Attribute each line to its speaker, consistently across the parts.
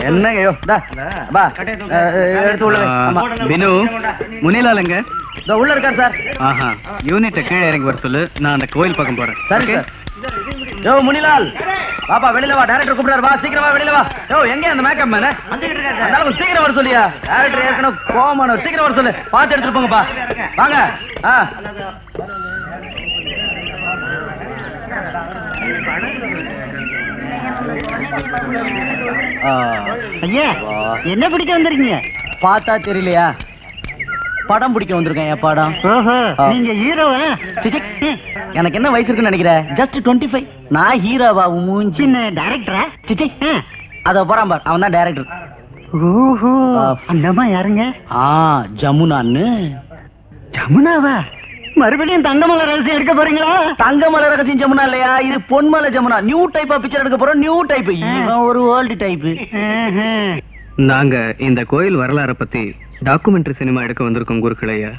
Speaker 1: என்னங்க
Speaker 2: பினு முனிலால் எங்க
Speaker 1: உள்ள இருக்காரு சார்.
Speaker 2: ஆஹா, யூனிட்ட கீழே இறங்கி வர சொல்லு, நான் அந்த கோயில் பக்கம் போறேன்.
Speaker 1: சரி சார். யோ முனிலால், பாப்பா வெளியில வா, டைரக்டர் கூப்பிடுறாரு, வா சீக்கிரம் வா, வெளியில வா. யோ எங்க அந்த மேக்கப் மேன்? அந்த சீக்கிரம் வர சொல்லியா, டைரக்டர் ஏற்கனவே கோமான, சீக்கிரம் வர சொல்லு, பார்த்து எடுத்துட்டு போங்கப்பா. வாங்க.
Speaker 3: ஐயா, என்ன பிடிக்க வந்திருக்கீங்க?
Speaker 1: பார்த்தா தெரியலையா, படம் பிடிக்க வந்திருக்கேன். என் படம்.
Speaker 3: நீங்க ஹீரோவா?
Speaker 1: எனக்கு என்ன வயசு இருக்குன்னு நினைக்கிறேன்? ஜஸ்ட் 25. நான் ஹீரோவா? மூஞ்சி
Speaker 3: டைரக்டரா?
Speaker 1: அத போறான் பார், அவன் தான் டைரக்டர்.
Speaker 3: ஓஹோ, அந்தம்மா யாருங்க?
Speaker 1: ஜமுனான்னு.
Speaker 3: ஜமுனாவா? மறுபடியும் தங்கமலை ரகசியம் எடுக்க போறீங்களா?
Speaker 1: தங்கமலை ரகசியம் ஜமுனா இல்லையா, இது Ponmalai Jamuna. New type of picture எடுக்க போறோம். நியூ டைப், இவன் ஒரு ஓல்டு டைப்.
Speaker 2: நாங்க இந்த கோயில் வரலாறை பத்தி டாக்குமெண்ட்ரி சினிமா எடுக்க வந்திருக்கோம் குருக்களையா.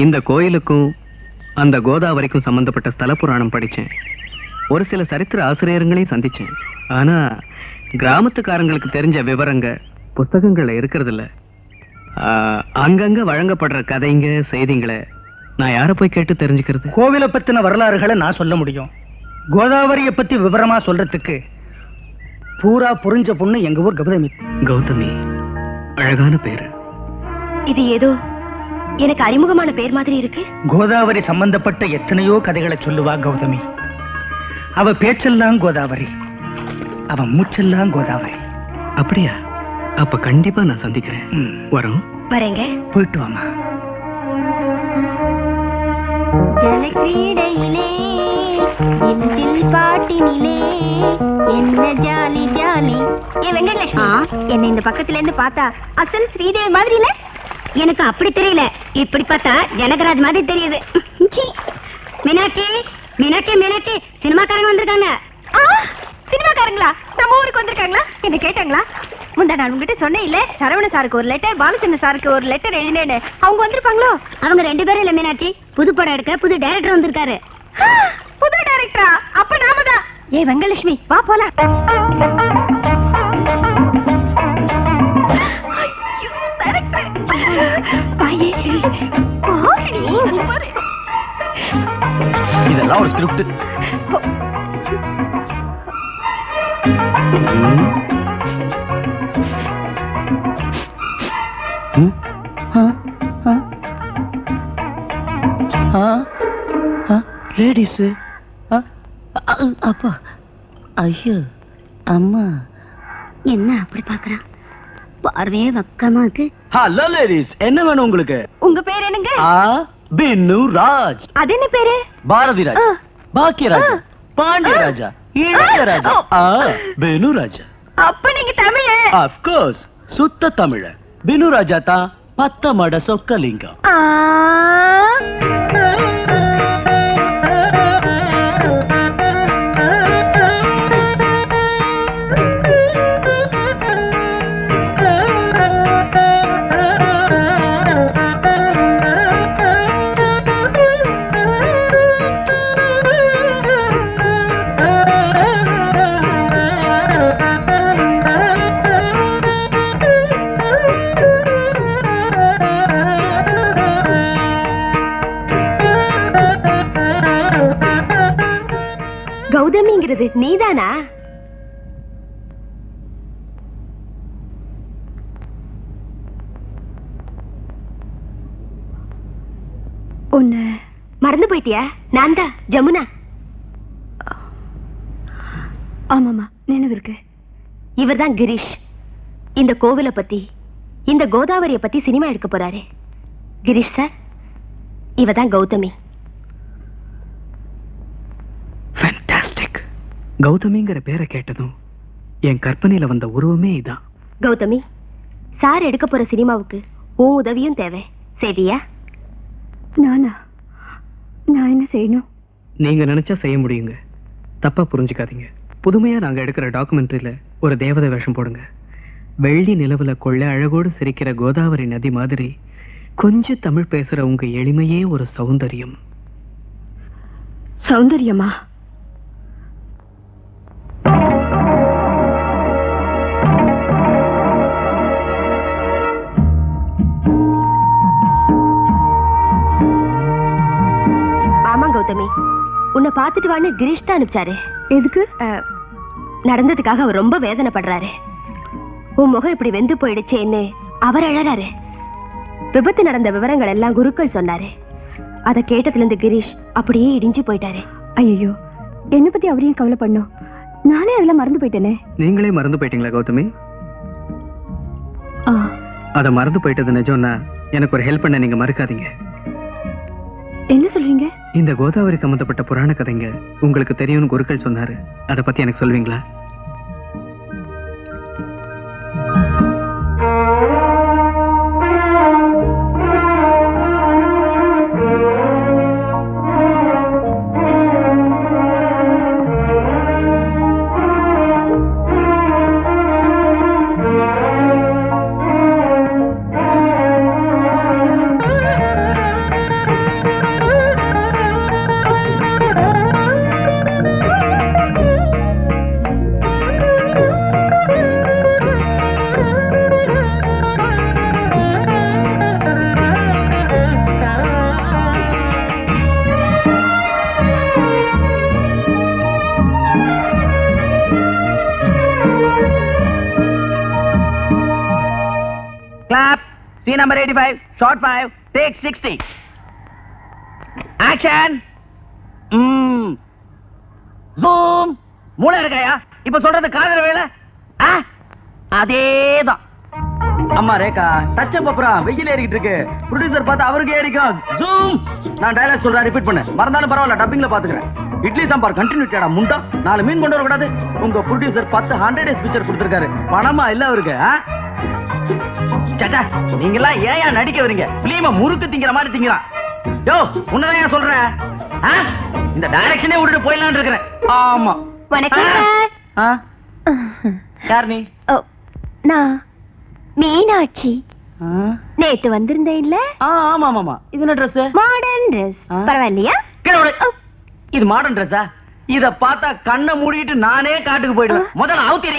Speaker 2: இந்த கோயிலுக்கும் அந்த கோதாவரிக்கும் சம்பந்தப்பட்ட ஸ்தல புராணம் படிச்சேன். ஒரு சில சரித்திர ஆசிரியர்களையும் சந்திச்சேன். ஆனா கிராமத்துக்காரங்களுக்கு தெரிஞ்ச விவரங்க புத்தகங்கள்ல இருக்கிறது இல்ல. அங்கங்க வழங்கப்படுற கதைங்க செய்திங்களை நான் யார போய் கேட்டு தெரிஞ்சுக்கிறது?
Speaker 3: கோவிலை பத்தின வரலாறுகளை நான் சொல்ல முடியும். கோதாவரியை பத்தி விவரமா சொல்றதுக்கு பூரா புரிஞ்ச பொண்ணு எங்க ஊர் கௌதமி.
Speaker 2: கௌதமி, அழகான பேரு.
Speaker 4: இது ஏதோ எனக்கு அறிமுகமான பேர் மாதிரி இருக்கு.
Speaker 3: கோதாவரி சம்பந்தப்பட்ட எத்தனையோ கதைகளை சொல்லுவா கௌதமி. அவ பேச்செல்லாம் கோதாவரி, அவ மூச்செல்லாம் கோதாவரி.
Speaker 2: அப்படியா? அப்ப கண்டிப்பா நான் சந்திக்கிறேன். வரோம்.
Speaker 4: வரேங்க.
Speaker 3: போயிட்டு வாமா.
Speaker 5: ஜலக்கிரீடையிலே இன்சில் பாட்டினிலே என்ன ஜாலி ஜாலி. ஏ வெங்கடலட்சுமி, என்ன இந்த பக்கத்துல இருந்து பார்த்தா அசல் ஸ்ரீதேவி மாதிரி இல்ல?
Speaker 4: எனக்கு அப்படி தெரியல, இப்படி பார்த்தா ஜனகராஜ் மாதிரி தெரியுது. மீனாட்சி, மீனாட்சி, மீனாட்சி, சினிமாக்காரங்க வந்திருக்காங்க.
Speaker 5: சினிமாக்காரங்களா? நம்ம ஊருக்கு வந்திருக்காங்களா? என்ன கேட்டாங்களா? முந்தா நான் உங்ககிட்ட சொன்னேன் இல்ல, சரவண சாருக்கு ஒரு லெட்டர், பாலச்சந்திர சாருக்கு ஒரு லெட்டர் எழுதினேன்னு. அவங்க வந்திருப்பாங்களோ?
Speaker 4: அவங்க 2 பேரும் இல்ல மீனாட்சி, புது படம் எடுக்க புது டைரக்டர் வந்திருக்காரு.
Speaker 5: புது டைரக்டரா? அப்ப நாம தான். ஏ வெங்கலட்சுமி, வா போலாம்.
Speaker 1: இதெல்லாம் ஒரு ஸ்கிரிப்ட். லேடிஸ்.
Speaker 4: அப்பா, ஐயோ, அம்மா, என்ன அப்படி பாக்குறான்? பார்வையே வக்கமா இருக்கு.
Speaker 1: ஹலோ லேடிஸ், என்ன வேணும் உங்களுக்கு?
Speaker 5: உங்க பேர் என்னங்க?
Speaker 1: பின்னு ராஜ்.
Speaker 5: அது என்ன பேரு?
Speaker 1: பாரதி ராஜா, பாக்கியராஜா, பாண்டியராஜா, இளையராஜா, பின்னு ராஜா.
Speaker 5: அப்ப நீங்க தமிழ?
Speaker 1: ஆஃப் கோர்ஸ், சுத்த தமிழ. பின்னு ராஜா தான் பத்தமட சொக்கலிங்கம்.
Speaker 5: கௌதமிங்கிறது நீதானா? உன்னை மறந்து போயிட்டியா? நான் தான் ஜமுனா. ஆமாமா, நினைவு இருக்கு. இவர் தான் கிரீஷ். இந்த கோவிலை பத்தி, இந்த கோதாவரியை பத்தி சினிமா எடுக்க போறாரு. கிரீஷ் சார், இவ தான் கௌதமி.
Speaker 2: கௌதமிங்கிற பேரை கேட்டதும் என் கற்பனையில வந்த உருவமே இதான்.
Speaker 5: கௌதமி, சார் எடுக்க போற சினிமாவுக்கு உன் உதவியும் தேவை. சரியா? நானா? நான் என்ன செய்யணும்?
Speaker 2: நீங்க நினைச்சா செய்ய முடியுங்க. தப்பா புரிஞ்சுக்காதீங்க. புதுமையா நாங்க எடுக்கிற டாக்குமெண்ட்ரியில ஒரு தேவதை வேஷம் போடுங்க. வெள்ளி நிலவுல கொள்ள அழகோடு சிரிக்கிற கோதாவரி நதி மாதிரி கொஞ்சம் தமிழ் பேசுற உங்க எளிமையே ஒரு சௌந்தரியம்.
Speaker 5: சௌந்தரியமா? பாத்துட்டு வான்னு கிரீஷ் தான் அனுப்பிச்சாரு. எதுக்கு? நடந்ததுக்காக அவர் ரொம்ப வேதனைப்படுறாரு. உன் முகம் இப்படி வெந்து போயிடுச்சேன்னு அவர் அழறாரு. விபத்து நடந்த விவரங்கள் எல்லாம் குருக்கள் சொன்னாரு. அத கேட்டதுல இருந்து கிரீஷ் அப்படியே இடிஞ்சு போயிட்டாரு. ஐயோ, என்ன பத்தி அவரையும் கவலை பண்ணோம். நானே அதெல்லாம் மறந்து போயிட்டேனே.
Speaker 2: நீங்களே மறந்து போயிட்டீங்களா கௌதமி? அத மறந்து போயிட்டது நிஜம்னா எனக்கு ஒரு ஹெல்ப் பண்ண நீங்க மறக்காதீங்க.
Speaker 5: என்ன சொல்றீங்க?
Speaker 2: இந்த கோதாவரி சம்பந்தப்பட்ட புராண கதைங்க உங்களுக்கு தெரியும்னு குருக்கள் சொன்னாரு. அத பத்தி எனக்கு சொல்வீங்களா?
Speaker 1: Clap. Scene number 85. Shot 5. Take 60. Action. Zoom. மூளை இருக்காயா? இப்ப சொல்றது காதல வேலை. அதேதான். அம்மா ரேகா டச் அப் அப்புறம் வெயில் ஏறிக்கிட்டு இருக்கு. ப்ரொடியூசர் பார்த்தா அவருக்கு ஏறிக்கும். ஜூம். நான் டயலாக் சொல்றேன், ரிப்பீட் பண்ணு. மறந்தாலும் பரவாயில்ல, டப்பிங்ல பாத்துக்கிறேன். இட்லி சாம்பார் கண்டினியூட்டியாடா முண்டா. 4 மீன் கொண்டு வரக்கூடாது. உங்க ப்ரொடியூசர் 10 100 பிக்சர் கொடுத்திருக்காரு. பணமா இல்ல அவருக்கு? சச்சா, நீங்கெல்லாம் ஏன் நடிக்க வரீங்க? பிலிம முறுக்கு திங்கிற மாதிரி திங்கிறான். யோ, உன்னதான் ஏன் சொல்றேன்? இந்த டைரக்ஷனே விட்டுட்டு போயிடலான்னு இருக்கிறேன். ஆமா.
Speaker 5: வணக்கம் சார்.
Speaker 1: யார் நீ?
Speaker 5: நான் மீனாட்சி. நேத்து வந்திருந்தேன் இல்ல?
Speaker 1: ஆமா ஆமா. இது என்ன ட்ரெஸ்?
Speaker 5: Modern dress. பரவாயில்லையா?
Speaker 1: இது மாடர்ன் ட்ரெஸ்ஸா? இத பார்த்தா கண்ணை மூடிட்டு நானே காட்டுக்கு போயிடுவேன். முதல்ல அவுத்திரி.